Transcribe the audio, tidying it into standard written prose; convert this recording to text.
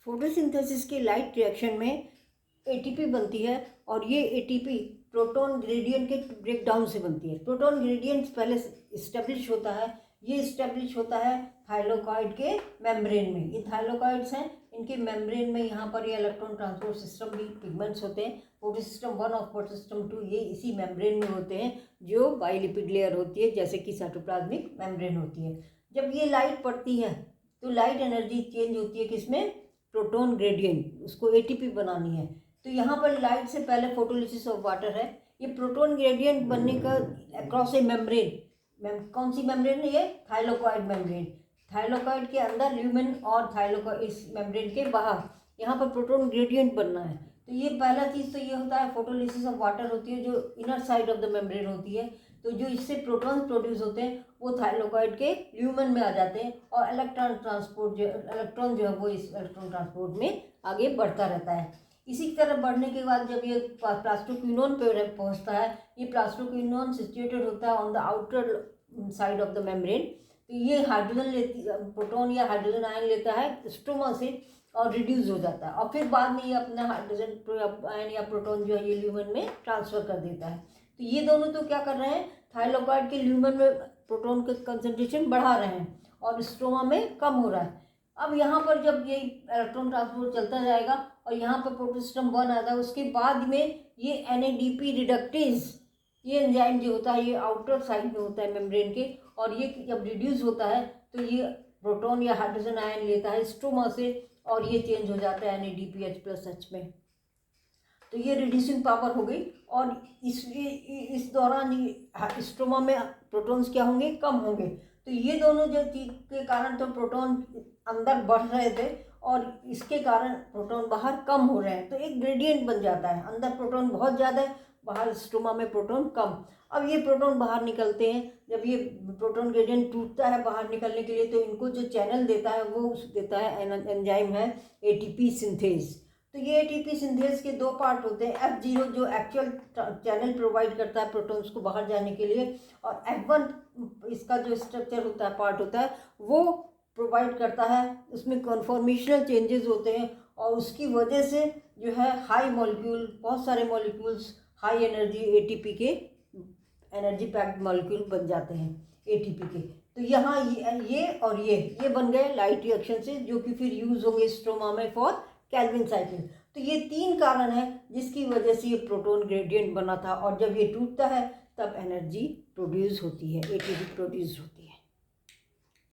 Photosynthesis के light reaction में ATP बनती है और ये एटीपी प्रोटॉन ग्रेडियंट के ब्रेकडाउन से बनती है। प्रोटॉन ग्रेडियंट पहले इस्टेब्लिश होता है, ये इस्टेब्लिश होता है थाइलाकोइड के मेम्ब्रेन में। ये थाइलाकोइड्स हैं, इनके मेम्ब्रेन में यहाँ पर ये इलेक्ट्रॉन ट्रांसपोर्ट सिस्टम भी पिगमेंट्स होते हैं। फोटो सिस्टम 1 और फोटो सिस्टम 2 ये इसी मेम्ब्रेन में होते हैं, जो बाइलिपिड लेयर होती है, जैसे कि साइटोप्लाज्मिक मेम्ब्रेन होती है। जब ये लाइट पड़ती है तो लाइट एनर्जी चेंज होती है किसमें? प्रोटॉन ग्रेडियंट, उसको एटीपी बनानी है। तो यहाँ पर लाइट से पहले फोटोलिसिस ऑफ वाटर है। ये प्रोटॉन ग्रेडियंट बनने का अक्रॉस ए मेम्ब्रेन, कौन सी मेम्ब्रेन है ये? Thylakoid membrane. थाइलाकोइड के अंदर ल्यूमेन और थाइलाकोइड इस मेम्ब्रेन के बाहर यहाँ पर प्रोटॉन ग्रेडियंट बनना है। तो ये पहला चीज़ तो ये होता है, फोटोलिसिस ऑफ वाटर होती है जो inner side of the membrane होती है। तो जो इससे प्रोटॉन्स प्रोड्यूस होते हैं वो थाइलाकोइड के ल्यूमेन में आ जाते हैं और इलेक्ट्रॉन जो है वो इस इलेक्ट्रॉन ट्रांसपोर्ट में आगे बढ़ता रहता है। इसी तरह बढ़ने के बाद जब ये प्लास्टोक्विनोन पे पहुंचता है, ये प्लास्टोक्विनोन सिचुएटेड होता है on the outer side of the membrane. तो ये हाइड्रोजन प्रोटॉन या हाइड्रोजन आयन लेता है स्ट्रोमा से और रिड्यूस हो जाता है, और फिर बाद में ये अपना हाइड्रोजन आयन या प्रोटॉन जो है ये ल्यूमेन में ट्रांसफर कर देता है। तो ये दोनों तो क्या कर रहे हैं? थाइलाकोइड के ल्यूमेन में प्रोटॉन का कंसंट्रेशन बढ़ा रहे हैं और स्ट्रोमा में कम हो रहा है। अब यहाँ पर जब ये इलेक्ट्रॉन ट्रांसपोर्ट चलता जाएगा और यहाँ पर प्रोटोसिस्टम 1 आता है, उसके बाद में ये NADP रिडक्टेज, ये एंजाइम जो होता है ये आउटर साइड में होता है मेम्ब्रेन के, और ये जब रिड्यूस होता है तो ये प्रोटॉन या हाइड्रोजन आयन लेता है स्ट्रोमा से और ये चेंज हो जाता है NADPH+H में। तो ये रिड्यूसिंग पावर हो गई, और इस दौरान स्ट्रोमा में प्रोटॉन्स क्या होंगे? कम होंगे। तो ये दोनों जो चीज के कारण तो प्रोटॉन अंदर बढ़ रहे थे और इसके कारण प्रोटॉन बाहर कम हो रहे हैं, तो एक ग्रेडियंट बन जाता है। अंदर प्रोटॉन बहुत ज़्यादा है, बाहर स्ट्रोमा में प्रोटॉन कम। अब ये प्रोटॉन बाहर निकलते हैं, जब ये प्रोटॉन ग्रेडियंट टूटता है बाहर निकलने के लिए तो इनको जो चैनल देता है वो देता है एंजाइम है ATP सिंथेज। तो ये ATP सिंथेज के दो पार्ट होते हैं, F0 जो एक्चुअल चैनल प्रोवाइड करता है प्रोटॉन्स को बाहर जाने के लिए, और F1 इसका जो स्ट्रक्चर होता है, पार्ट होता है, वो प्रोवाइड करता है। उसमें कन्फॉर्मेशनल चेंजेस होते हैं और उसकी वजह से जो है हाई मॉलिक्यूल, बहुत सारे मॉलिक्यूल्स हाई एनर्जी ATP के एनर्जी पैक्ड मॉलिक्यूल बन जाते हैं ATP के। तो यहाँ ये और ये बन गए लाइट रिएक्शन से, जो कि फिर यूज होंगे स्ट्रोमा में फॉर कैल्विन साइकिल। तो ये 3 कारण है जिसकी वजह से ये प्रोटॉन ग्रेडियंट बना था, और जब ये टूटता है तब एनर्जी प्रोड्यूस होती है, ATP प्रोड्यूस होती है।